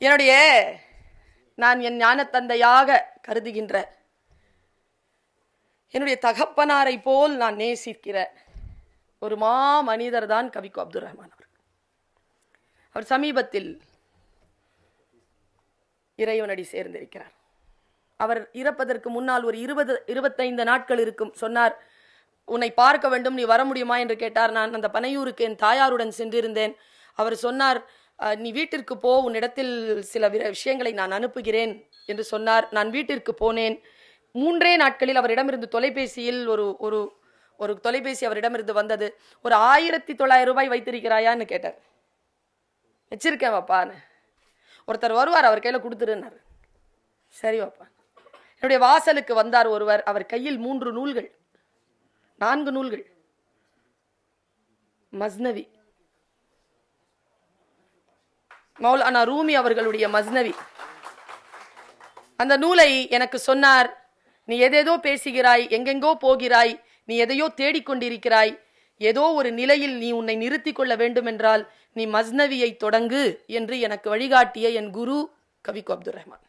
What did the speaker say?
என்னுடைய நான் என் ஞான தந்தையாக கருதுகின்ற என்னுடைய தகப்பனாரை போல் நான் நேசிக்கிற ஒரு மா மனிதர் தான் கவிக்கோ அப்துல் ரஹ்மான் அவர். அவர் சமீபத்தில் இறைவனடி சேர்ந்திருக்கிறார். அவர் இறப்பதற்கு முன்னால் ஒரு 25 நாட்கள் இருக்கும். சொன்னார், உன்னை பார்க்க வேண்டும், நீ வர முடியுமா என்று கேட்டார். நான் அந்த பனையூருக்கு என் தாயாருடன் சென்றிருந்தேன். அவர் சொன்னார், நீ வீட்டிற்கு போ, உன்னிடத்தில் சில விஷயங்களை நான் அனுப்புகிறேன் என்று சொன்னார். நான் வீட்டிற்கு போனேன். 3 நாட்களில் அவரிடமிருந்து தொலைபேசியில் ஒரு தொலைபேசி அவரிடமிருந்து வந்தது. ஒரு 1900 ரூபாய் வைத்திருக்கிறாயான்னு கேட்டார். வச்சிருக்கேன் வாப்பான்னு. ஒருத்தர் வருவார், அவர் கையில் கொடுத்துருன்னார். சரி வாப்பா. என்னுடைய வாசலுக்கு வந்தார் ஒருவர். அவர் கையில் 3 நூல்கள், 4 நூல்கள், மஸ்னவி, மௌலானா ரூமி அவர்களுடைய மஸ்னவி. அந்த நூலை எனக்கு சொன்னார், நீ எதேதோ பேசுகிறாய், எங்கெங்கோ போகிறாய், நீ எதையோ தேடிக்கொண்டிருக்கிறாய், ஏதோ ஒரு நிலையில் நீ உன்னை நிறுத்திக் கொள்ள வேண்டும் என்றால் நீ மஸ்னவியை தொடங்கு என்று எனக்கு வழிகாட்டிய என் குரு கவிக்கோ அப்துல் ரஹ்மான்.